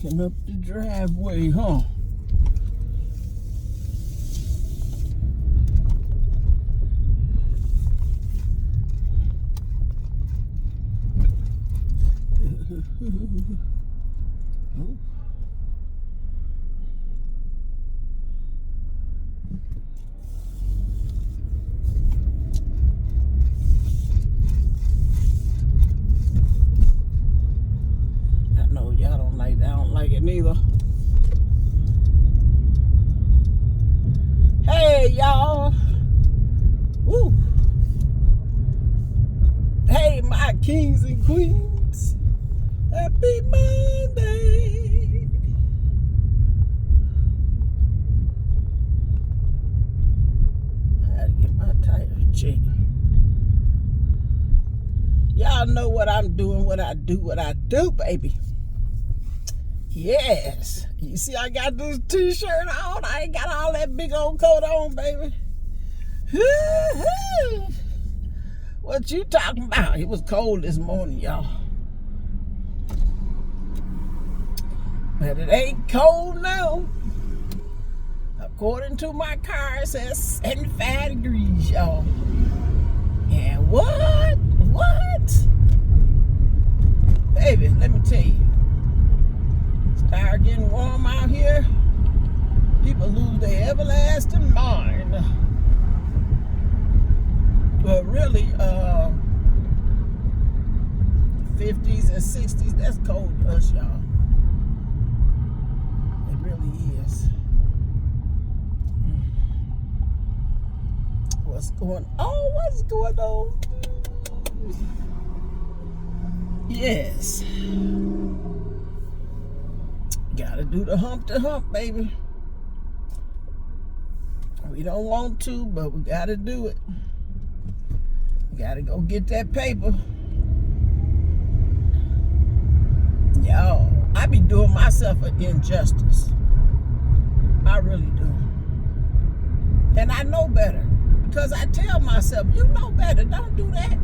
Backing up the driveway, huh? Oh. I know y'all don't like that. I don't like it neither. Hey, y'all. Woo. Hey, my kings and queens. Happy Monday. I gotta get my tire checked. Y'all know what I'm doing, what I do, baby. Yes. You see, I got this t-shirt on. I ain't got all that big old coat on, baby. What you talking about? It was cold this morning, y'all. But it ain't cold now. According to my car, it says 75 degrees, y'all. And what? Baby, let me tell you. Start getting warm out here. People lose their everlasting mind. But really, 50s and 60s, that's cold to us, y'all. It really is. What's going on? What's going on? Yes. Gotta do the hump to hump, baby. We don't want to, but we gotta do it. We gotta go get that paper. Y'all, I be doing myself an injustice. I really do. And I know better. Because I tell myself, you know better, don't do that.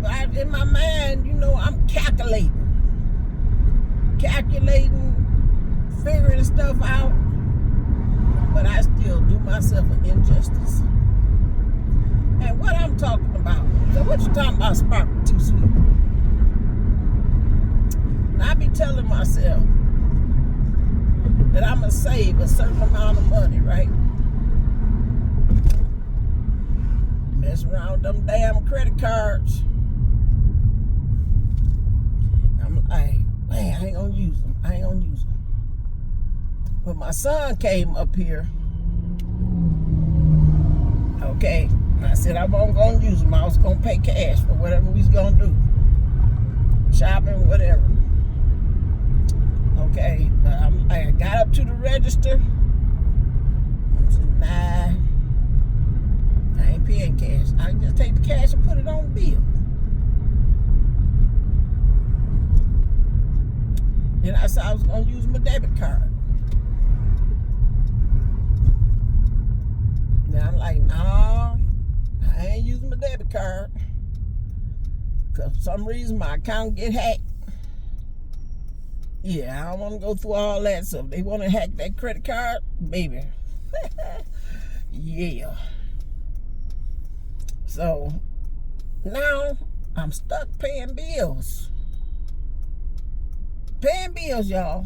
But in my mind, you know, I'm calculating, figuring stuff out, but I still do myself an injustice. And what I'm talking about, so what you talking about sparkling too sweet? And I be telling myself that I'm going to save a certain amount of money, right? Mess around with them damn credit cards. I'm like, man, I ain't gonna use them. When my son came up here, okay, I said I wasn't gonna use them. I was gonna pay cash for whatever we was gonna do. Shopping, whatever. Okay, I got up to the register. I said, nah, I ain't paying cash. I can just take the cash and put it on the bill. Then I said I was going to use my debit card. Then I'm like, no, I ain't using my debit card. Because for some reason my account get hacked. Yeah, I don't want to go through all that. So if they want to hack that credit card, baby. Yeah. So now I'm stuck paying bills. Y'all.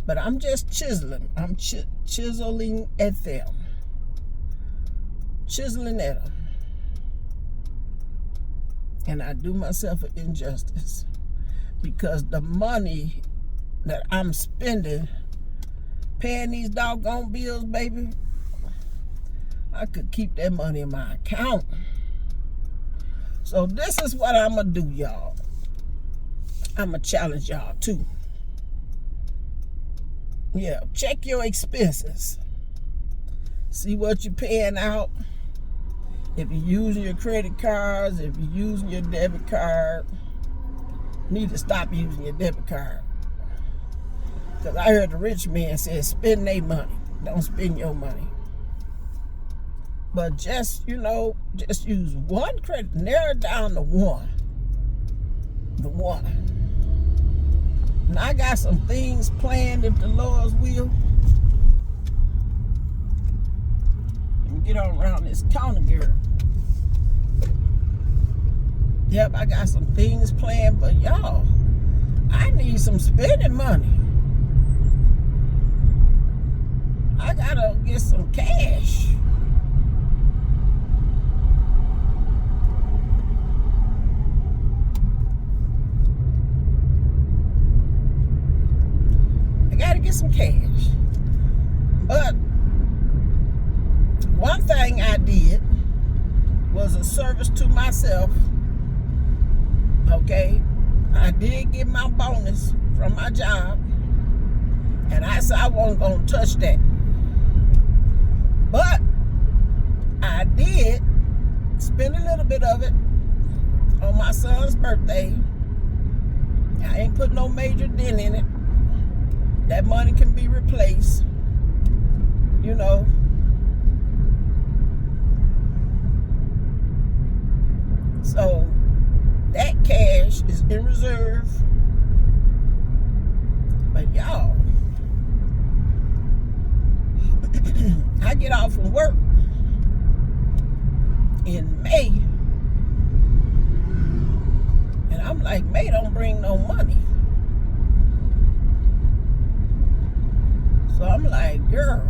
But I'm just chiseling. I'm chiseling at them. Chiseling at them. And I do myself an injustice. Because the money that I'm spending paying these doggone bills, baby, I could keep that money in my account. So this is what I'm going to do, y'all. I'm going to challenge y'all, too. Yeah, check your expenses. See what you're paying out. If you're using your credit cards, if you're using your debit card, you need to stop using your debit card. Because I heard the rich man say, spend their money. Don't spend your money. But just, just use one credit. Narrow it down to one. the one. And I got some things planned if the Lord's will. Let me get on around this counter, girl. Yep, I got some things planned, but y'all, I need some spending money. I gotta get some cash. I gotta get some cash. But one thing I did was a service to myself. Okay, I did get my bonus from my job, and I said I wasn't gonna touch that. But I did spend a little bit of it on my son's birthday. I ain't put no major dent in it. That money can be replaced, you know. So that cash is in reserve. But y'all, I get off from work in May, and I'm like, May don't bring no money. So I'm like, girl.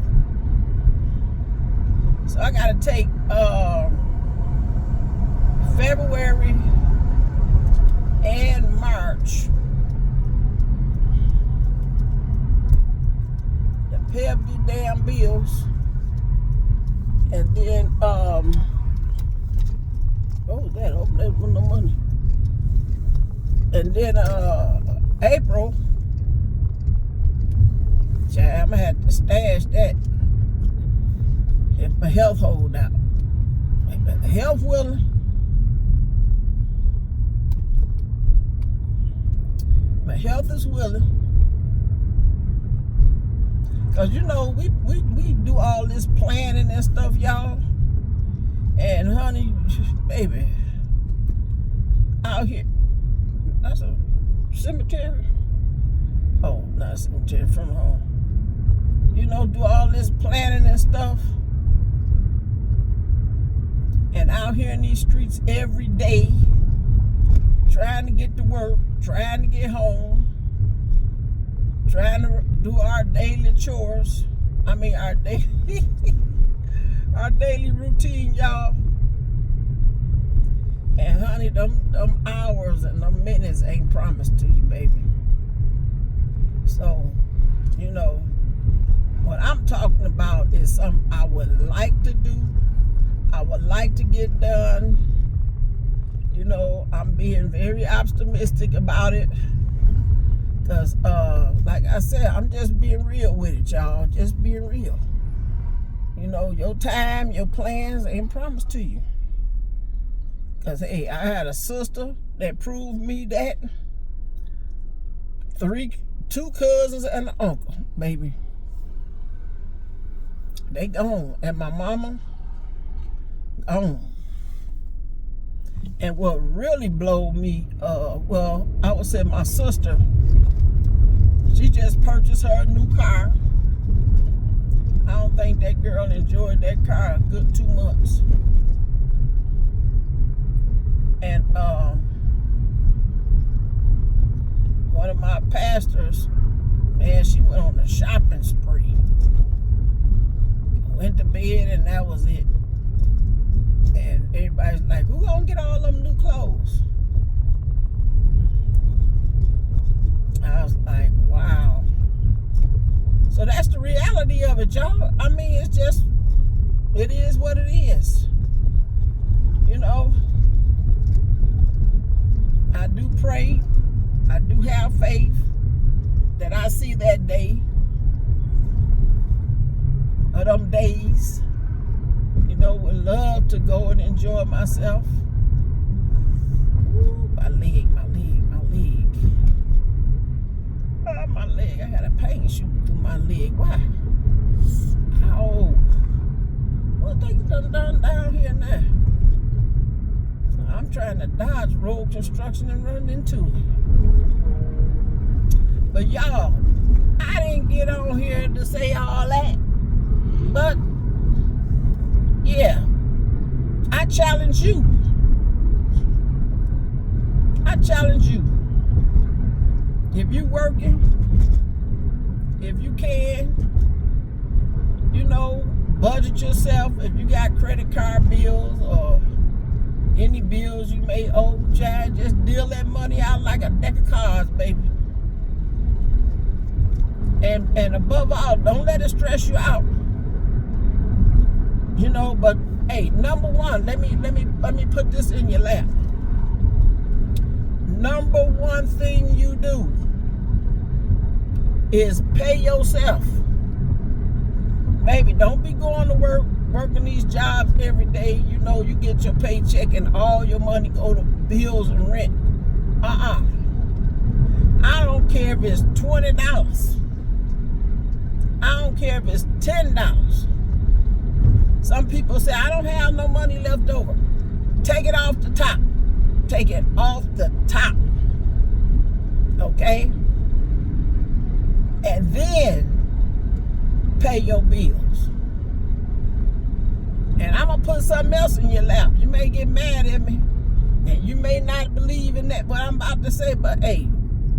So I gotta take February and March to pay up these damn bills, and then what was that? Hope that was no money. And then April, I'm gonna have to stash that if my health hold out. If the health willing, my health is willing. Cause you know we do all this planning and stuff, y'all. And honey, baby, out here, that's a cemetery. Oh, not a cemetery, from home. You know, do all this planning and stuff. And out here in these streets every day, trying to get to work, trying to get home, trying to do our daily chores. I mean, our daily routine, y'all. And honey, them hours and them minutes ain't promised to you, baby. So, you know, what I'm talking about is something I would like to do. I would like to get done. You know, I'm being very optimistic about it. Because, like I said, I'm just being real with it, y'all. Just being real. You know, your time, your plans ain't promised to you. Because, hey, I had a sister that proved me that. 2 cousins and an uncle, baby. They gone. And my mama, gone. And what really blowed me, well, I would say my sister, she just purchased her a new car. I don't think that girl enjoyed that car a good 2 months. And one of my pastors, man, she went on a shopping spree. Went to bed and that was it. And everybody's like, who gonna get all them new clothes? I was like, wow. So that's the reality of it, y'all. I mean, it's just, it is what it is. You know, I do pray, I do have faith that I see that day, or them days. You know, would love to go and enjoy myself. Ooh, my leg. Oh, my leg. I had a pain shooting through my leg. Why? Ow. What they done down here now? I I'm trying to dodge road construction and run into it. But y'all, I didn't get on here to say all that. But yeah, I challenge you. I challenge you. If you working, if you can, you know, budget yourself. If you got credit card bills or any bills you may owe, child, just deal that money out like a deck of cards, baby. And above all, don't let it stress you out. You know, but hey, number one, let me put this in your lap. Number one thing you do is pay yourself. Baby, don't be going to work, working these jobs every day. You know, you get your paycheck and all your money go to bills and rent. I don't care if it's $20. I don't care if it's $10. Some people say, I don't have no money left over. Take it off the top. Take it off the top. Okay? And then pay your bills. And I'm going to put something else in your lap. You may get mad at me. And you may not believe in that, what I'm about to say. But hey,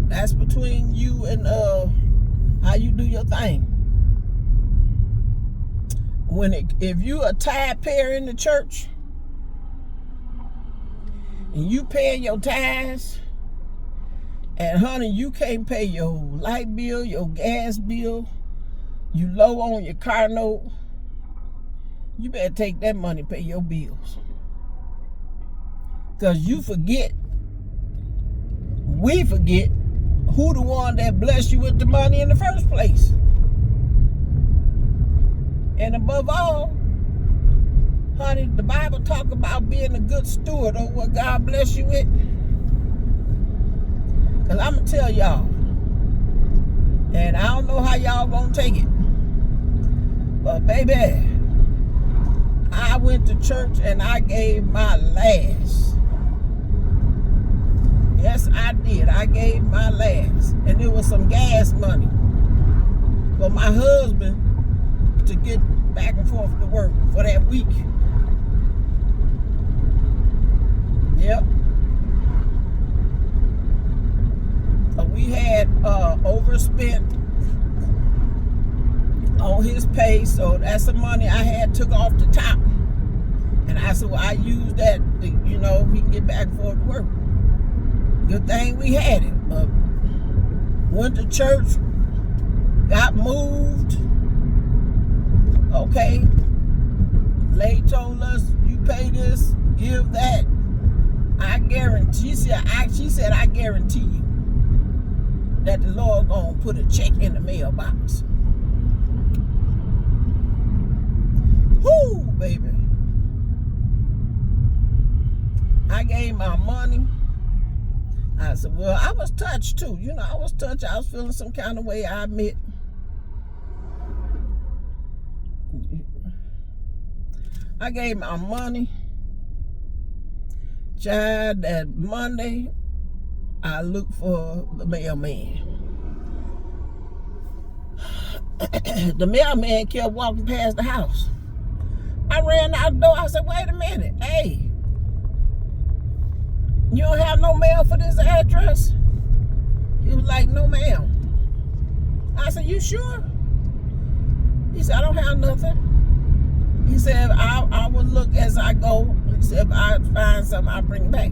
that's between you and how you do your thing. If you a tithe payer in the church and you paying your tithes, and honey, you can't pay your light bill, your gas bill, you low on your car note, you better take that money and pay your bills. Because you forget, we forget who the one that blessed you with the money in the first place. And above all, honey, the Bible talk about being a good steward of what God bless you with. Because I'm going to tell y'all, and I don't know how y'all going to take it, but baby, I went to church and I gave my last. Yes, I did. I gave my last. And it was some gas money for my husband to get back and forth to work for that week. Yep. We had overspent on his pay, so that's the money I had took off the top. And I said, well, I used that to, you know, he can get back and forth to work. Good thing we had it. But went to church, got moved. Okay, lady told us, you pay this, give that. I guarantee, she said, I guarantee you that the Lord gonna put a check in the mailbox. Whoo, baby. I gave my money. I said, well, I was touched too. You know, I was touched. I was feeling some kind of way, I admit. I gave my money. Child, that Monday, I looked for the mailman. The mailman kept walking past the house. I ran out the door. I said, wait a minute. Hey, you don't have no mail for this address? He was like, no, ma'am. I said, you sure? He said, I don't have nothing. He said, I will look as I go. He said, if I find something, I'll bring it back.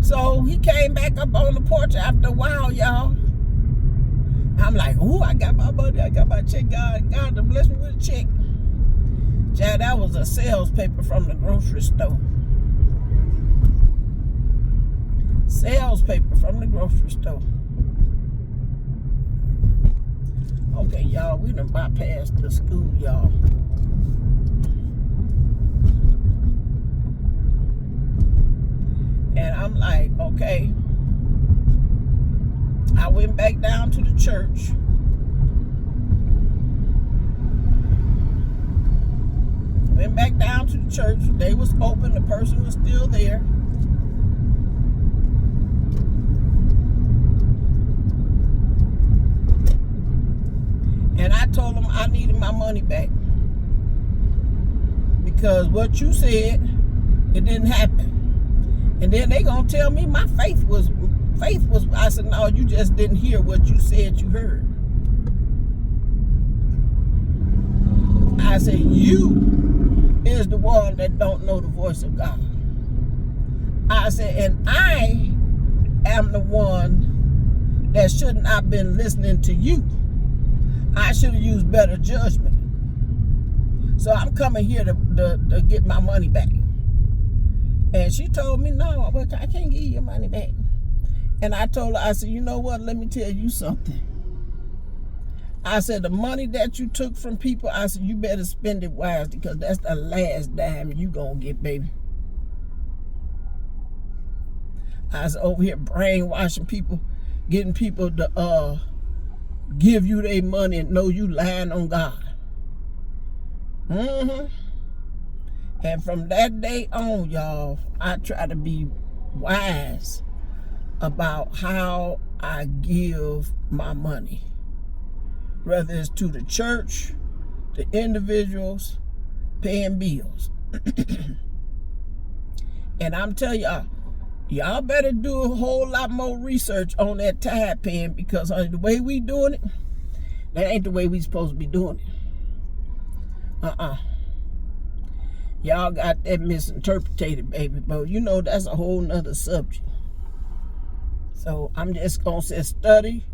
So he came back up on the porch after a while, y'all. I'm like, oh, I got my money. I got my check. God to bless me with a check. Child, that was a sales paper from the grocery store. Sales paper from the grocery store. Okay, y'all, we done bypassed the school, y'all. And I'm like, okay. I went back down to the church. went back down to the church. They was open. The person was still there. And I told them I needed my money back. Because what you said, it didn't happen. And then they gonna tell me my faith was, I said, no, you just didn't hear what you said you heard. I said, you is the one that don't know the voice of God. I said, and I am the one that shouldn't have been listening to you. I should have used better judgment. So I'm coming here to get my money back. And she told me, no, I can't give you your money back. And I told her, I said, you know what? Let me tell you something. I said, the money that you took from people, I said, you better spend it wisely because that's the last dime you gonna get, baby. I was over here brainwashing people, getting people to give you their money and know you lying on God. And from that day on, y'all, I try to be wise about how I give my money. Whether it's to the church, the individuals, paying bills. And I'm telling y'all better do a whole lot more research on that tithe paying because the way we doing it, that ain't the way we supposed to be doing it. Y'all got that misinterpreted, baby. But you know that's a whole nother subject. So I'm just gonna say study,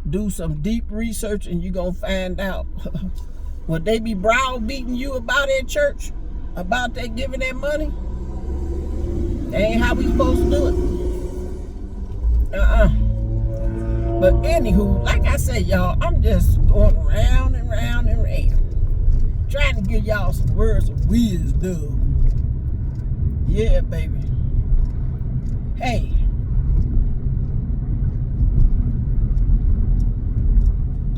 do some deep research, and you're gonna find out. Would they be browbeating you about at church? About that giving that money? That ain't how we supposed to do it. But anywho, like I said, y'all, I'm just going round and round and round. Trying to give y'all some words of wisdom. Yeah, baby. Hey.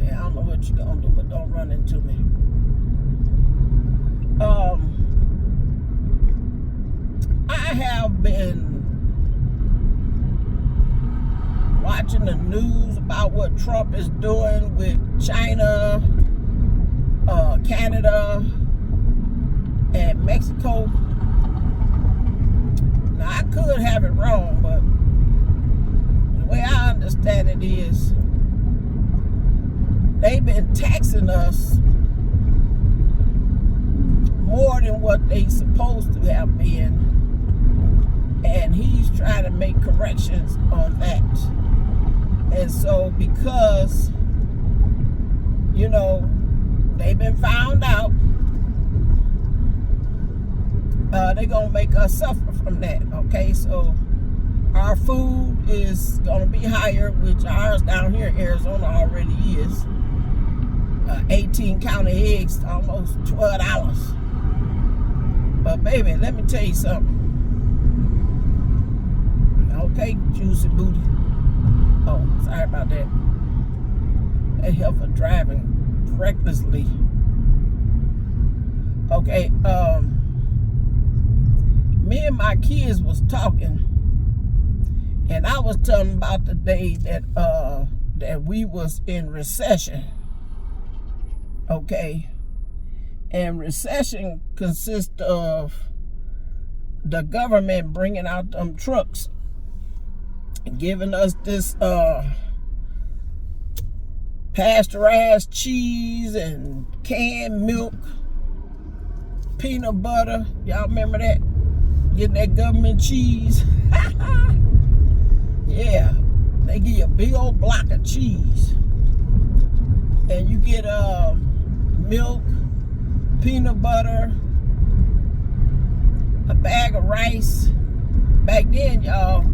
I don't know what you're gonna do, but don't run into me. I have been watching the news about what Trump is doing with China, Canada, and Mexico. Now, I could have it wrong, but the way I understand it is they've been taxing us more than what they supposed to have been. And he's trying to make corrections on that. And so because, you know, they've been found out, they're going to make us suffer from that, okay? So our food is going to be higher, which ours down here in Arizona already is. 18 count of eggs, almost $12. But baby, let me tell you something. Okay, juicy booty. Oh, sorry about that. That help for driving recklessly. Okay, me and my kids was talking, and I was telling them about the day that that we was in recession. Okay, and recession consists of the government bringing out them trucks and giving us this pasteurized cheese and canned milk, peanut butter. Y'all remember that? Getting that government cheese. Yeah, they give you a big old block of cheese, and you get milk, peanut butter, a bag of rice. Back then, y'all,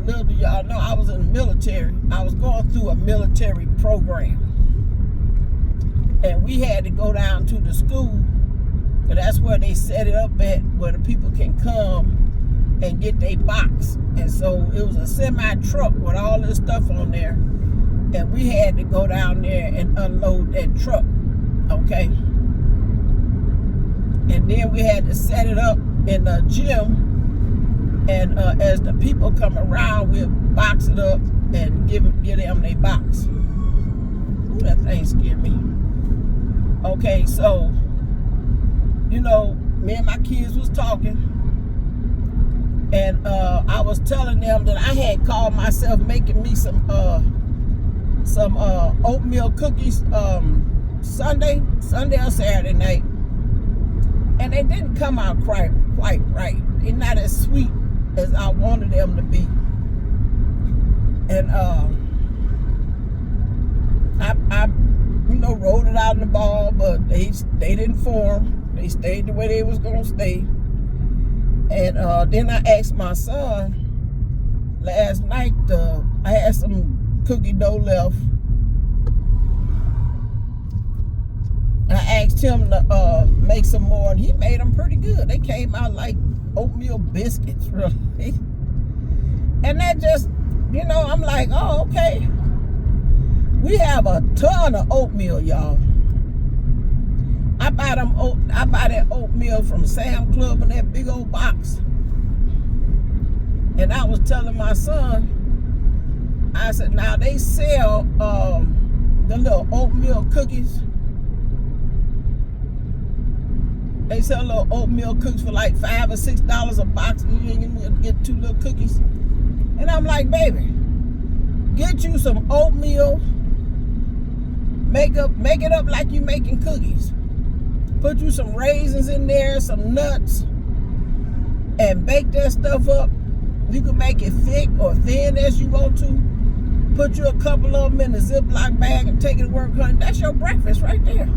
little do y'all know, I was in the military. I was going through a military program, and we had to go down to the school, and that's where they set it up at, where the people can come and get their box. And so it was a semi-truck with all this stuff on there, and we had to go down there and unload that truck, okay? And then we had to set it up in the gym, and as the people come around, we'll box it up and give them their box. Ooh, that thing scared me. Okay, so, you know, me and my kids was talking, and I was telling them that I had called myself making me some oatmeal cookies Sunday or Saturday night, and they didn't come out quite right. They're not as sweet as I wanted them to be, and I rolled it out in the ball, but they didn't form. They stayed the way they was gonna stay. And then I asked my son last night. I had some cookie dough left. I asked him to make some more, and he made them pretty good. They came out like oatmeal biscuits, really. And that just, I'm like, oh, okay. We have a ton of oatmeal, y'all. I buy that oatmeal from Sam Club in that big old box. And I was telling my son, I said, now they sell the little oatmeal cookies. They sell little oatmeal cookies for like $5 or $6 a box. And you can get 2 little cookies. And I'm like, baby, get you some oatmeal. Make it up like you making cookies. Put you some raisins in there, some nuts, and bake that stuff up. You can make it thick or thin as you want to. Put you a couple of them in a Ziploc bag and take it to work, honey. That's your breakfast right there.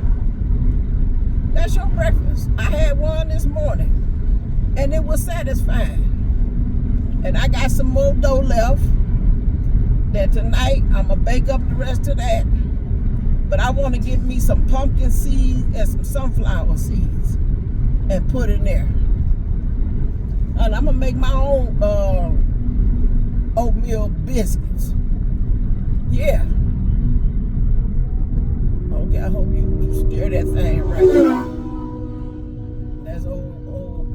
That's your breakfast. I had one this morning, and it was satisfying. And I got some more dough left that tonight I'm going to bake up the rest of that. But I want to get me some pumpkin seeds and some sunflower seeds and put in there. And I'm going to make my own oatmeal biscuits. Yeah. Okay, I hope you steer that thing right. That's old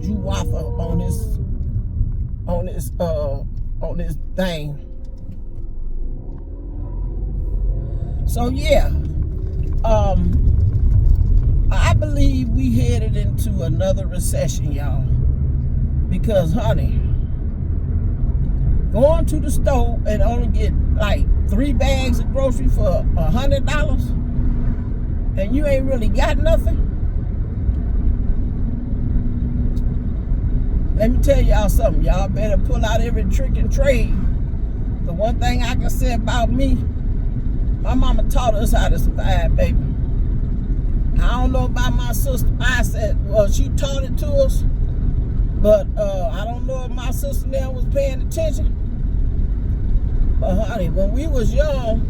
Juwafa on this thing. So yeah, I believe we headed into another recession, y'all. Because, honey, going to the store and only get like 3 bags of groceries for $100, and you ain't really got nothing. Let me tell y'all something. Y'all better pull out every trick and trade. The one thing I can say about me, my mama taught us how to survive, baby. I don't know about my sister. I said, well, she taught it to us, but I don't know if my sister now was paying attention. But honey, when we was young,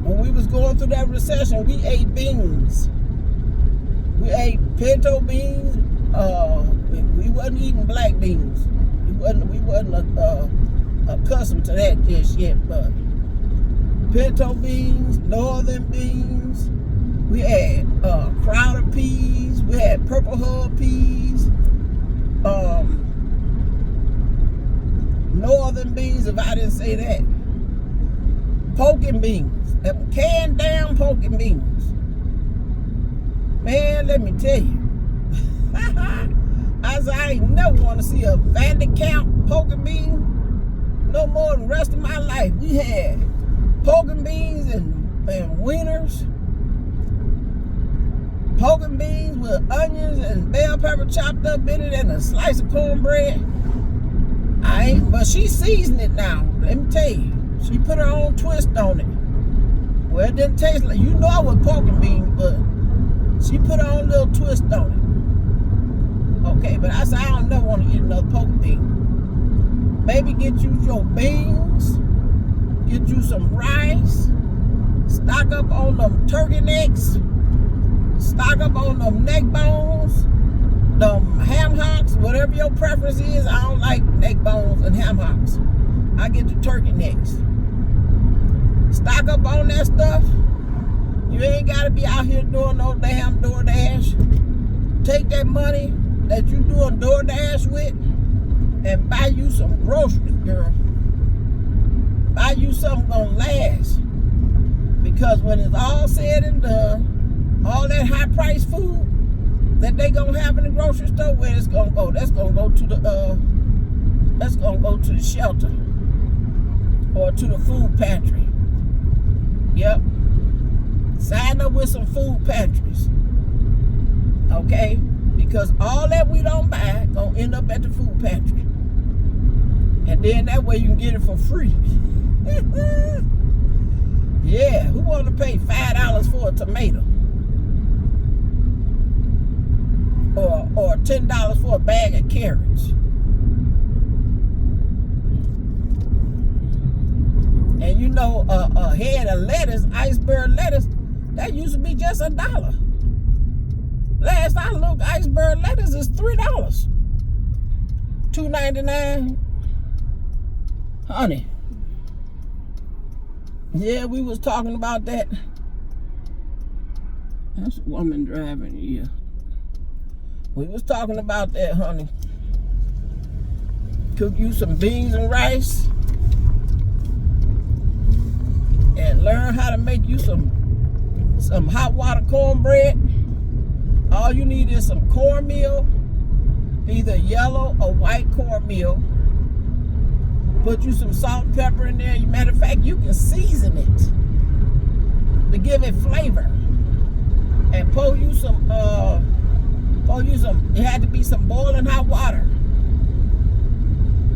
when we was going through that recession, we ate beans. We ate pinto beans. We wasn't eating black beans. We wasn't accustomed to that just yet, but pinto beans, northern beans. We had Crowder peas. We had Purple Hub peas. Northern beans, if I didn't say that. Poking beans. Them canned down poking beans. Man, let me tell you. I ain't never want to see a Vanderkamp poking bean no more than the rest of my life. We had poking beans and wieners. Poking beans with onions and bell pepper chopped up in it and a slice of cornbread. But she seasoned it now. Let me tell you. She put her own twist on it. Well, it didn't taste like, I was poking beans, but she put her own little twist on it. Okay, but I said, I don't never want to eat another poking bean. Maybe get you your beans, get you some rice, stock up on them turkey necks, stock up on them neck bones, them ham hocks, whatever your preference is. I don't like neck bones and ham hocks. I get the turkey necks. Stock up on that stuff. You ain't got to be out here doing no damn DoorDash. Take that money that you doing DoorDash with and buy you some groceries, girl. Buy you something gonna last. Because when it's all said and done, all that high priced food that they gonna have in the grocery store, where it's gonna go? That's gonna go to the shelter or to the food pantry. Yep. Sign up with some food pantries. Okay? Because all that we don't buy gonna end up at the food pantry. And then that way you can get it for free. Yeah, who want to pay $5 for a tomato? Or $10 for a bag of carrots? And you know, a head of lettuce, iceberg lettuce, that used to be just $1. Last I looked, iceberg lettuce is $3. $2.99. Honey. Yeah, we was talking about that. That's a woman driving here. We was talking about that, honey. Cook you some beans and rice. And learn how to make you some hot water cornbread. All you need is some cornmeal, either yellow or white cornmeal. Put you some salt and pepper in there. Matter of fact, you can season it to give it flavor. And pour you some, it had to be some boiling hot water.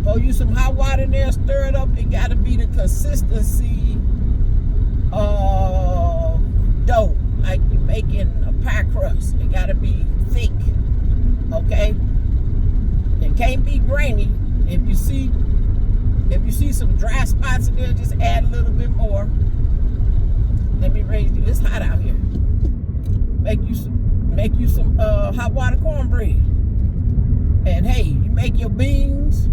Pour you some hot water in there, stir it up. It got to be the consistency of dough, like you're making a pie crust. It got to be thick, okay? It can't be grainy. If you see some dry spots in there, just add a little bit more. Let me raise you. It's hot out here. Make you some hot water cornbread. And hey, you make your beans.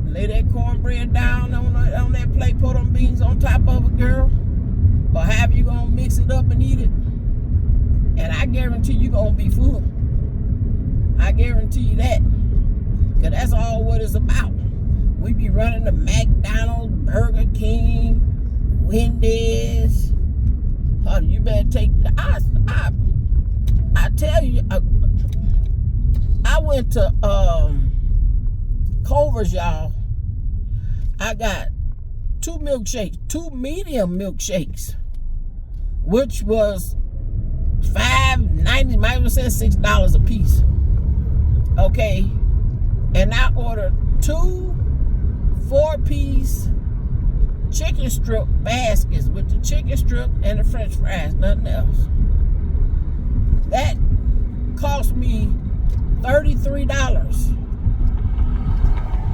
Lay that cornbread down on that plate. Put them beans on top of it, girl. Or however you gonna mix it up and eat it. And I guarantee you gonna be full. I guarantee you that. Cause that's all what it's about. We be running to McDonald's, Burger King, Wendy's. Honey, you better take I tell you, I went to Culver's, y'all. I got 2 milkshakes, 2 medium milkshakes, which was $5.90, might have said $6 a piece. Okay, and I ordered 2 4-piece chicken strip baskets with the chicken strip and the french fries, nothing else. That cost me $33.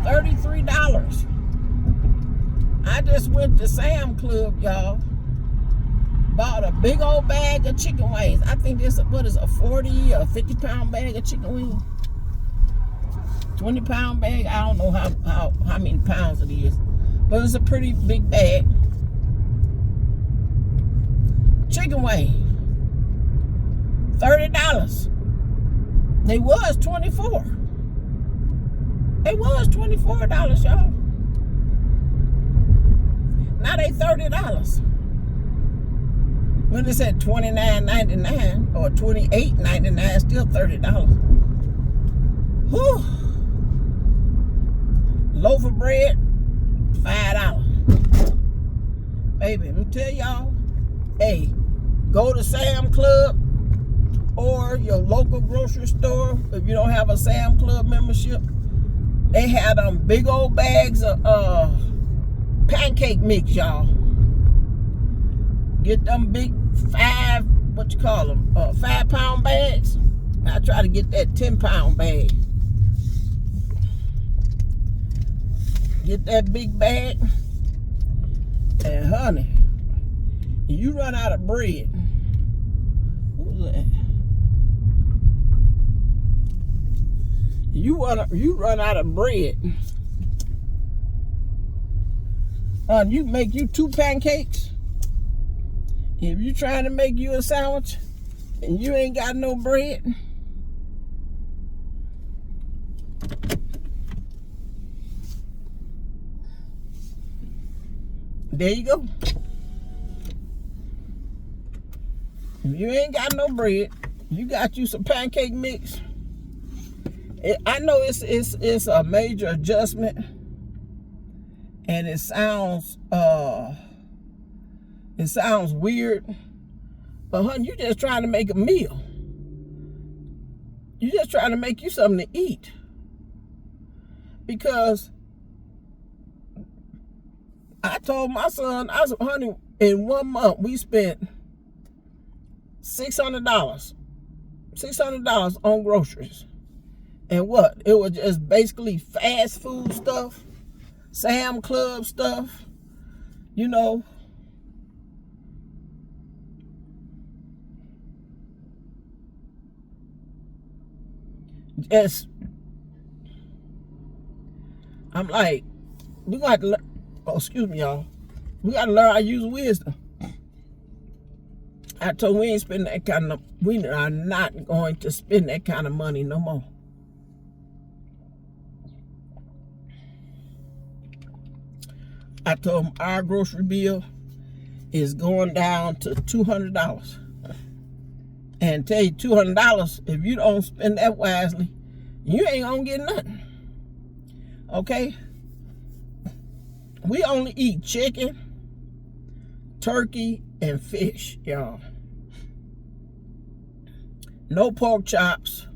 $33. I just went to Sam's Club, y'all. Bought a big old bag of chicken wings. I think this, what is a 40 or 50 pound bag of chicken wings? 20 pound bag. I don't know how many pounds it is, but it's a pretty big bag. Chicken wing, $30. They was $24. They was $24, y'all. Now they $30. When it's at $29.99 or $28.99, still $30. Whew. Loaf of bread, $5. Baby, let me tell y'all, hey, go to Sam's Club or your local grocery store. If you don't have a Sam's Club membership, they had them big old bags of pancake mix, y'all. Get them big 5 pound bags. I try to get that 10 pound bag. Get that big bag, and honey, you run out of bread. Who's that? You run out of bread. You make you 2 pancakes, If you trying to make you a sandwich and you ain't got no bread, there you go. If you ain't got no bread, you got you some pancake mix. I know it's a major adjustment, and it sounds weird, but honey, you just trying to make a meal. You just trying to make you something to eat. Because I told my son, honey, in 1 month we spent $600 on groceries. And what? It was just basically fast food stuff, Sam Club stuff, you know. Just, I'm like, we got to learn, oh, excuse me, y'all. We got to learn how to use wisdom. I told we ain't spending that kind of, we are not going to spend that kind of money no more. I told him our grocery bill is going down to $200. And tell you $200, if you don't spend that wisely, you ain't gonna get nothing. Okay? We only eat chicken, turkey, and fish, y'all. No pork chops.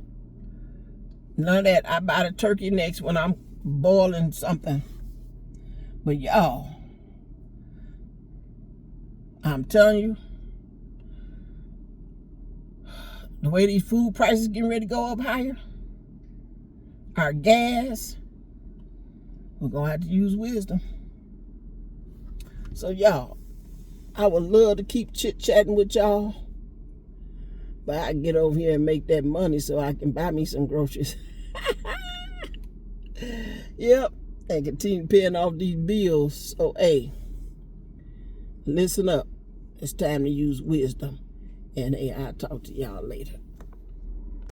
None of that. I buy the turkey necks when I'm boiling something. But y'all, I'm telling you, the way these food prices getting ready to go up higher, our gas, we're gonna have to use wisdom. So y'all, I would love to keep chit-chatting with y'all, but I get over here and make that money so I can buy me some groceries. Yep. And continue paying off these bills. So, hey, listen up. It's time to use wisdom. And hey, I'll talk to y'all later.